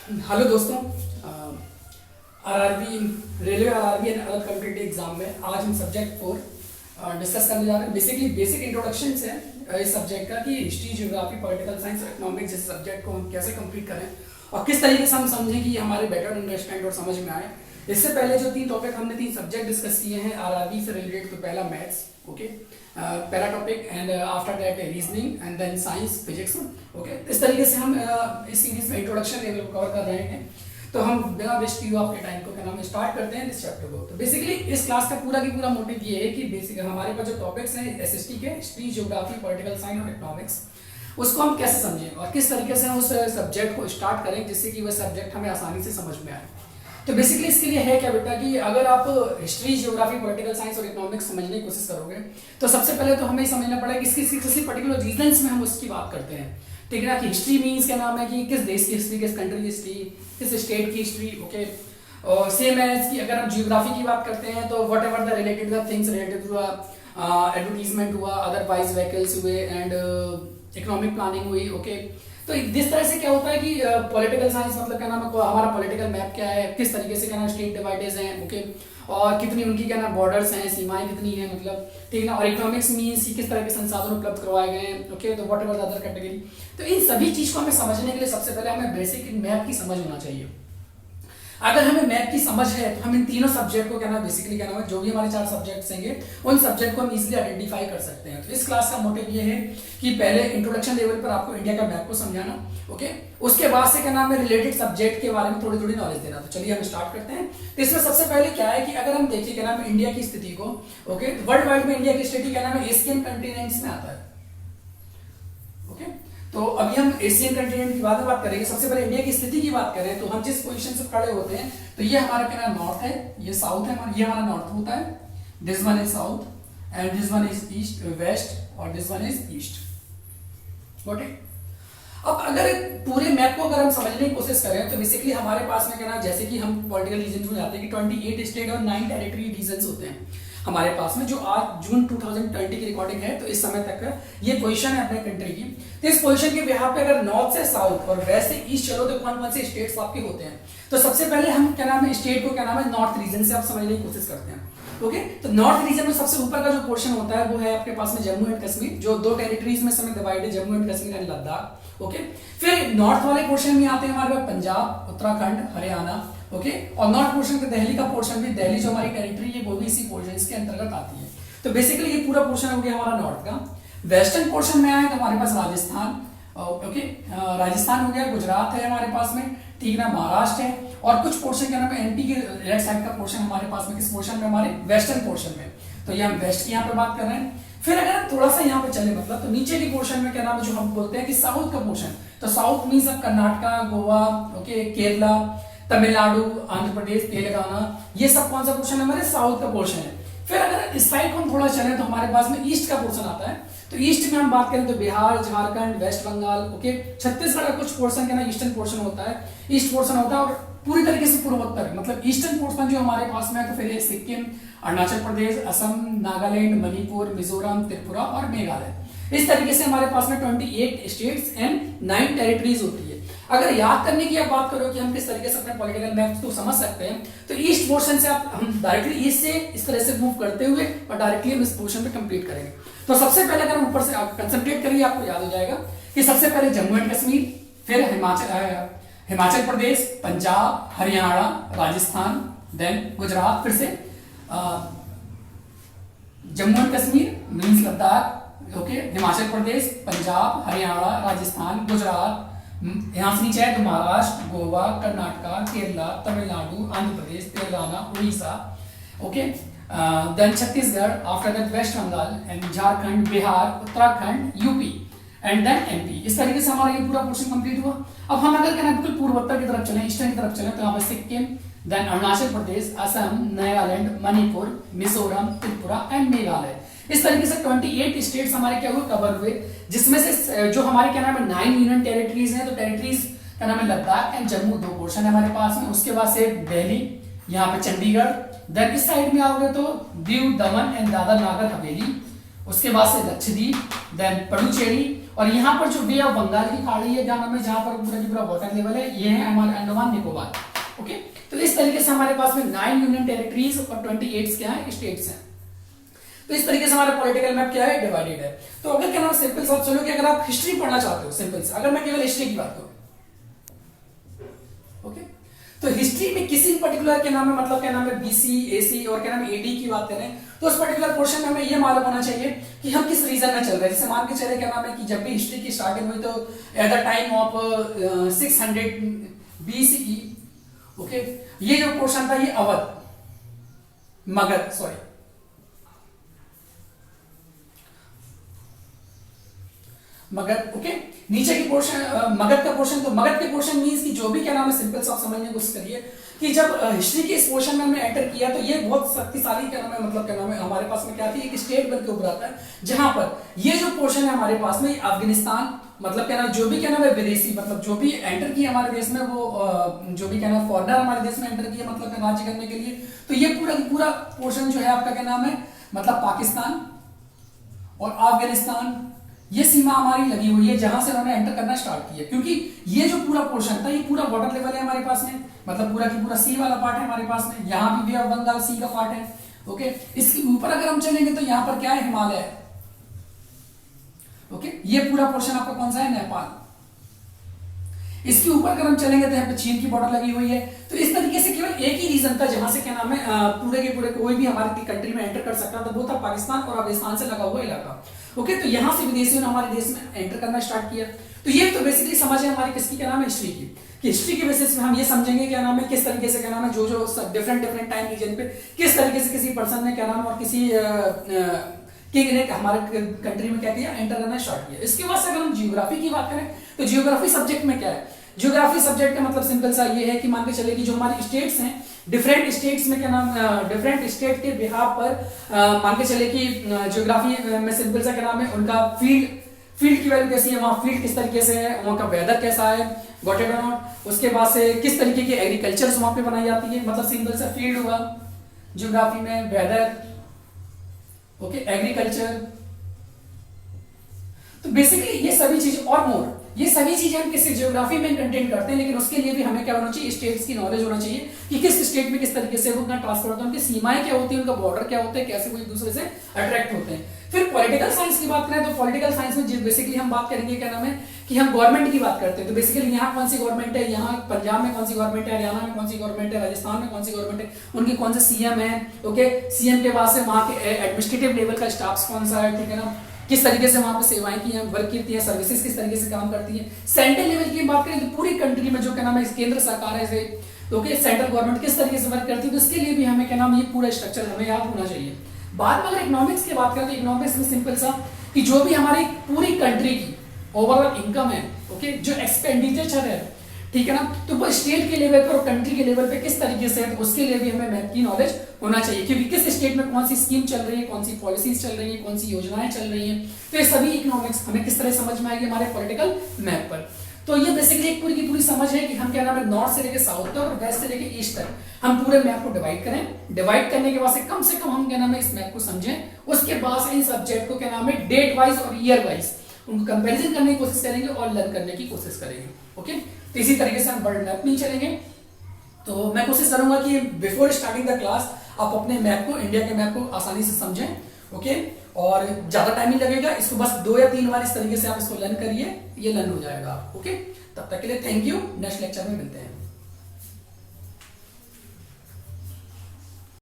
Hello दोस्तों, RRB railway RRB and other competitive exam में आज हम सब्जेक्ट 4 डिस्कस करने जा रहे हैं। बेसिकली बेसिक इंट्रोडक्शन है इस सब्जेक्ट का कि हिस्ट्री, ज्योग्राफी, पॉलिटिकल साइंस और इकोनॉमिक्स जैसे सब्जेक्ट को हम कैसे कंप्लीट करें और किस तरीके से हम समझें कि हमारे बेटर अंडरस्टैंड और समझ में आए। इससे पहले जो 3 टॉपिक हमने 3 सब्जेक्ट डिस्कस किए हैं आरआरबी से रिलेटेड, तो पहला मैथ्स, ओके, पहला topic, and after that reasoning and then science, physics, okay. इस तरीके से हम इस सीरीज में इंट्रोडक्शन लेवल को कवर कर रहे हैं। तो हम बिना वेस्ट किए आपके टाइम को क्या नाम स्टार्ट करते हैं इस चैप्टर को। तो बेसिकली इस क्लास का पूरा की पूरा मोटिव ये है कि बेसिक हमारे पास जो टॉपिक्स हैं एसएसटी के, हिस्ट्री, ज्योग्राफी, पॉलिटिकल साइंस और इकोनॉमिक्स, उसको हम कैसे समझें और किस तरीके से हम उस सब्जेक्ट को स्टार्ट करें जिससे कि वह सब्जेक्ट हमें आसानी से समझ में आए। तो बेसिकली इसके लिए है क्या बेटा कि अगर आप हिस्ट्री, ज्योग्राफी, पॉलिटिकल साइंस और इकोनॉमिक्स समझने की कोशिश करोगे तो सबसे पहले तो हमें समझना पड़ेगा किसी पर्टिकुलर रीजन्स में हम उसकी बात करते हैं, ठीक है ना। कि हिस्ट्री मीन्स क्या नाम है कि किस देश की हिस्ट्री, किस कंट्री की हिस्ट्री, किस स्टेट की हिस्ट्री, ओके। और सेम एज कि अगर हम ज्योग्राफी की बात करते हैं तो whatever the related the things related to advertisement हुआ, अदरवाइज व्हीकल्स हुए एंड इकोनॉमिक प्लानिंग हुई, ओके। तो इस तरह से क्या होता है कि पॉलिटिकल साइंस मतलब क्या नाम है, हमारा पॉलिटिकल मैप क्या है, किस तरीके से क्या नाम स्टेट डिवाइडेज हैं, ओके, और कितनी उनकी क्या नाम बॉर्डर्स हैं, सीमाएं कितनी हैं, मतलब ठीक है ना। और इकोनॉमिक्स मीन्स किस तरह के संसाधन उपलब्ध करवाए गए हैं, ओके। तो whatever the other category. तो इन सभी चीज को हमें समझने के लिए सबसे पहले हमें बेसिक मैप की समझ होना चाहिए। अगर हमें मैप की समझ है तो हम इन तीनों सब्जेक्ट को क्या नाम बेसिकली क्या नाम है, जो भी हमारे 4 सब्जेक्ट्स होंगे उन सब्जेक्ट को हम इजीली आइडेंटिफाई कर सकते हैं। तो इस क्लास का मोटिव ये है कि पहले इंट्रोडक्शन लेवल पर आपको इंडिया का मैप को समझाना, ओके। उसके बाद से क्या नाम है रिलेटेड सब्जेक्ट के बारे में थोड़ी थोड़ी नॉलेज देना। तो चलिए हम स्टार्ट करते हैं। तो इसमें सबसे पहले क्या है कि अगर हम देखिए क्या नाम है इंडिया की स्थिति को, ओके, वर्ल्ड वाइड में इंडिया की स्थिति क्या नाम है एशियन कंटिनेंट्स में आता है, ओके। तो अभी हम एशियन कंटिनेंट की बात करेंगे। सबसे पहले इंडिया की स्थिति की बात करें तो हम जिस पोजीशन से खड़े होते हैं तो ये हमारा क्या नाम नॉर्थ है, ये साउथ है, ये हमारा नॉर्थ होता है, this one is south and this one is east, west, और this one is east, okay. अब अगर पूरे मैप को अगर हम समझने की कोशिश करें तो बेसिकली हमारे पास में क्या ना, जैसे कि हम पॉलिटिकल रीजन में जाते हैं कि 28 स्टेट और 9 टेरिटरी रीजन्स होते हैं हमारे पास में, जो आज जून 2020 की रिकॉर्डिंग है तो इस समय तक का ये पोजीशन है अपने कंट्री की। तो इस पोजीशन के बिहाफ पे अगर नॉर्थ से साउथ और वेस्ट से ईस्ट चलो तो कौन कौन से स्टेट्स आपके होते हैं। तो सबसे पहले हम क्या नाम है स्टेट को क्या नाम है नॉर्थ रीजन से आप समझने की कोशिश करते हैं, ओके। तो नॉर्थ रीजन में सबसे ऊपर का जो पोर्शन होता है वो है आपके पास में जम्मू एंड कश्मीर, जो 2 टेरिटरीज में समय डिवाइड है, Jammu and Kashmir and Ladakh, okay. फिर नॉर्थ वाले पोर्शन में आते हैं हमारे पास पंजाब, उत्तराखंड, हरियाणा, ओके। और नॉर्थ पोर्शन के दिल्ली का पोर्शन भी, दिल्ली जो हमारी टेरिटरी है वो भी इसी पोर्शन के अंतर्गत आती है। तो बेसिकली ये पूरा पोर्शन हो गया हमारा नॉर्थ का। वेस्टर्न पोर्शन में आए तो हमारे पास राजस्थान, ओके, राजस्थान हो गया, गुजरात है हमारे पास में, ठीक ना, महाराष्ट्र है, और कुछ पोर्शन क्या नाम है एमपी के लेफ्ट साइड का पोर्शन हमारे पास में, किस पोर्शन में, हमारे वेस्टर्न पोर्शन में। तो ये हम वेस्ट की यहाँ पे बात कर रहे हैं। फिर अगर हम थोड़ा सा यहाँ पे चले मतलब तो नीचे के पोर्शन में क्या नाम है जो हम बोलते हैं कि साउथ का पोर्शन, तो south means Karnataka, Goa, okay, Kerala, Tamil Nadu, Andhra Pradesh, Telangana, ये सब कौन सा पोर्शन है हमारे साउथ का पोर्शन है। फिर अगर इस साइड को हम थोड़ा चलें तो हमारे पास में ईस्ट का पोर्शन आता है। तो ईस्ट में हम बात करें तो बिहार, झारखंड, वेस्ट बंगाल, ओके, छत्तीसगढ़ का कुछ पोर्शन क्या ना ईस्टर्न पोर्शन होता है, ईस्ट पोर्शन होता है, और पूरी तरीके से पूर्वोत्तर मतलब ईस्टर्न पोर्शन जो हमारे पास में है तो फिर सिक्किम, अरुणाचल प्रदेश, असम, नागालैंड, मणिपुर, मिजोरम, त्रिपुरा और मेघालय। इस तरीके से हमारे पास में 28 स्टेट्स एंड 9 टेरिटरीज होती है। अगर याद करने की आप बात करो कि हम किस तरीके से अपने पॉलिटिकल मैप को समझ सकते हैं तो ईस्ट पोर्शन से हम डायरेक्टली ईस्ट से इस तरह से मूव करते हुए और डायरेक्टली हम इस पोर्शन पे कंप्लीट करेंगे। तो सबसे पहले अगर ऊपर से आप कंसंट्रेट करिए आपको याद हो जाएगा कि सबसे पहले जम्मू एंड कश्मीर, फिर हिमाचल प्रदेश, पंजाब, हरियाणा, राजस्थान, देन गुजरात, फिर से Jammu and Kashmir means Ladakh, okay, Himachal Pradesh, Punjab, Haryana, Rajasthan, Gujarat, यहाँ से नीचे है तो Maharashtra, Goa, Karnataka, Kerala, Tamil Nadu, Andhra Pradesh, Telangana, Orissa, okay, then Chhattisgarh, after that West Bengal and Jharkhand, Bihar, Uttarakhand, UP and then MP. इस तरीके से हमारा ये पूरा पोर्शन कंप्लीट हुआ। अब हम अगर कहना बिल्कुल पूर्वोत्तर की तरफ चलें, ईस्टर्न की तरफ चलें तो यहाँ पर सिक्किम, देन अरुणाचल प्रदेश, असम, नागालैंड, मणिपुर, मिजोरम, त्रिपुरा एंड मेघालय। इस तरीके से 28 स्टेट्स हमारे क्या हुए कवर हुए, जिसमें से जो हमारे क्या नाम है 9 यूनियन टेरिटरीज हैं। तो टेरिटरीज का नाम है लद्दाख एंड जम्मू, 2 पोर्शन है हमारे पास में। उसके बाद से दिल्ली, यहाँ पे चंडीगढ़, देन इस साइड में आओगे तो दीव, दमन एंड दादर नागर हवेली, उसके बाद से लक्षद्वीप, देन पुडुचेरी, और यहाँ पर जो बे ऑफ बंगाल की खाड़ी है जहाँ में, जहाँ पर पूरा की पूरा वाटर लेवल है, ये है हमारे अंडमान निकोबार। ओके, तो इस तरीके से हमारे पास में 9 यूनियन टेरिटरीज और 28 क्या है, स्टेट्स हैं। तो इस तरीके से हमारा पॉलिटिकल मैप क्या है, डिवाइडेड है। तो अगर क्या नाम सिंपल सा चलो कि अगर आप हिस्ट्री पढ़ना चाहते हो, सिंपल से अगर मैं केवल हिस्ट्री की बात करूं, ओके, तो हिस्ट्री में किसी पर्टिकुलर के नाम में, मतलब क्या नाम है, बीसी, एसी और क्या नाम है, एडी की बात करें तो उस पर्टिकुलर पोर्शन में हमें ये मालूम होना चाहिए कि हम किस रीजन में चल रहे हैं। जैसे मान के चले क्या नाम है कि जब भी हिस्ट्री की स्टार्टिंग हुई तो at the time of 600 BCE, okay, ये जो पोर्शन था ये अवध, मगध, सॉरी, मगध, ओके, नीचे की पोर्शन मगध का पोर्शन, तो मगध के पोर्शन मींस कि जो भी क्या नाम है, सिंपल से आप समझने की कोशिश करिए कि जब हिस्ट्री के इस पोर्शन में हमने एंटर किया तो ये बहुत शक्तिशाली क्या नाम है, मतलब क्या नाम है, हमारे पास में क्या थी, एक स्टेट बन के उभर आता है, जहां पर ये जो पोर्शन है हमारे पास में अफगानिस्तान, मतलब क्या नाम, जो भी क्या नाम है विदेशी, मतलब जो भी एंटर किए हमारे देश में, वो जो भी क्या नाम फॉरनर हमारे देश में एंटर किए, मतलब राज्य करने के लिए, तो ये पूरा पोर्शन जो है आपका क्या नाम है, मतलब पाकिस्तान और अफगानिस्तान, ये सीमा हमारी लगी हुई है जहां से उन्होंने एंटर करना स्टार्ट किया, क्योंकि ये जो पूरा पोर्शन था ये पूरा वाटर लेवल है हमारे पास में, मतलब पूरा की पूरा सी वाला पार्ट है हमारे पास में, यहाँ भी बे ऑफ बंगाल सी का पार्ट है। ओके, इसके ऊपर अगर हम चलेंगे तो यहाँ पर क्या है, हिमालय है। ओके, ये पूरा पोर्शन आपका कौन सा है, नेपाल। इसके ऊपर अगर हम चलेंगे तो यहाँ पे चीन की बॉर्डर लगी हुई है। तो इस तरीके से केवल एक ही रीजन था जहां से क्या नाम है, पूरे के पूरे कोई भी हमारी कंट्री में एंटर कर सकता था, वो था पाकिस्तान और अफगानिस्तान से लगा हुआ इलाका। ओके, तो यहां से विदेशियों ने हमारे देश में एंटर करना स्टार्ट किया। तो ये तो बेसिकली समझ है हमारी किसकी, क्या नाम है, हिस्ट्री की, कि हिस्ट्री के बेसिस में हम ये समझेंगे क्या नाम है, किस तरीके से क्या नाम है, जो डिफरेंट टाइम रीजन पे किस तरीके से किसी पर्सन ने क्या नाम और किसी किंग ने हमारे कंट्री में क्या किया, एंटर करना स्टार्ट किया। इसके बाद से अगर हम जियोग्राफी की बात करें तो जियोग्राफी सब्जेक्ट में क्या है, जियोग्राफी सब्जेक्ट का मतलब सिंपल सा ये है कि मान के चले कि जो हमारी स्टेट्स हैं, डिफरेंट स्टेट्स में क्या नाम, डिफरेंट स्टेट के बिहाफ पर मान के चले कि जियोग्राफी में सिंपल सा क्या नाम है, उनका फील्ड की वैल्यू कैसी है, वहाँ फील्ड किस तरीके से है, वहाँ का वेदर कैसा है, गॉट इट और नॉट। उसके बाद से किस तरीके की एग्रीकल्चर वहाँ पे बनाई जाती है, मतलब सिंपल सा फील्ड हुआ जियोग्राफी में, वेदर, ओके, एग्रीकल्चर। तो बेसिकली ये सभी चीज और मोर, ये सभी चीजें हम किसी जियोग्राफी में कंटेंट करते हैं, लेकिन उसके लिए भी हमें क्या होना चाहिए, स्टेट्स की नॉलेज होना चाहिए कि किस स्टेट में किस तरीके से वो ट्रांसफर होता है, उनकी सीमाएं क्या होती है, उनका बॉर्डर क्या होता है, कैसे वो एक दूसरे से अट्रैक्ट होते हैं। फिर पॉलिटिकल साइंस की बात करें तो पॉलिटिकल साइंस में बेसिकली हम बात करेंगे क्या नाम है कि हम गवर्नमेंट की बात करते हैं। तो बेसिकली यहाँ कौन सी गवर्नमेंट है, यहाँ पंजाब में कौन सी गवर्नमेंट है, हरियाणा में कौन सी गवर्नमेंट है, राजस्थान में कौन सी गवर्नमेंट है, उनकी कौन से सीएम है, ओके, सीएम के बाद से वहाँ के एडमिनिस्ट्रेटिव लेवल का स्टाफ कौन सा है, ठीक है ना, किस तरीके से वहां पे सेवाएं की हैं, वर्क करती है, सर्विसेज किस तरीके से काम करती है। सेंट्रल लेवल की बात करें तो पूरी कंट्री में जो क्या नाम है केंद्र सरकार है, ओके, सेंट्रल गवर्नमेंट किस तरीके से वर्क करती है, तो इसके लिए भी हमें क्या नाम ये पूरा स्ट्रक्चर हमें याद होना चाहिए। बाद में अगर इकोनॉमिक्स की बात करें तो इकोनॉमिक्स में सिंपल सा कि जो भी हमारी पूरी कंट्री की ओवरऑल इनकम है, ओके, जो एक्सपेंडिचर है, ठीक है ना, तो वो स्टेट के लेवल पर और कंट्री के लेवल पे किस तरीके से है, तो उसके लिए भी हमें मैथ की नॉलेज होना चाहिए, क्योंकि किस स्टेट में कौन सी स्कीम चल रही है, कौन सी पॉलिसीज चल रही है, कौन सी योजनाएं चल रही हैं, तो ये सभी इकोनॉमिक्स हमें किस तरह समझ में आएगी हमारे पॉलिटिकल मैप पर। तो ये बेसिकली एक पूरी की पूरी समझ है कि हम क्या नाम है, नॉर्थ से लेकर साउथ तक और वेस्ट से लेकर ईस्ट तक हम पूरे मैप को डिवाइड करें। डिवाइड करने के बाद से कम हम क्या नाम है इस मैप को समझें, उसके बाद से इन सब्जेक्ट को क्या नाम है डेट वाइज और ईयर वाइज उनको कंपैरिजन करने की कोशिश करेंगे और लर्न करने की कोशिश करेंगे। ओके, तो इसी तरीके से हम वर्ल्ड मैप में चलेंगे। तो मैं कोशिश करूंगा कि बिफोर स्टार्टिंग द क्लास आप अपने मैप को, इंडिया के मैप को आसानी से समझें, ओके, और ज्यादा टाइम नहीं लगेगा, इसको बस 2 या 3 बार इस तरीके से आप इसको लर्न करिए, ये लर्न हो जाएगा। ओके, तब तक के लिए थैंक यू, नेक्स्ट लेक्चर में मिलते हैं।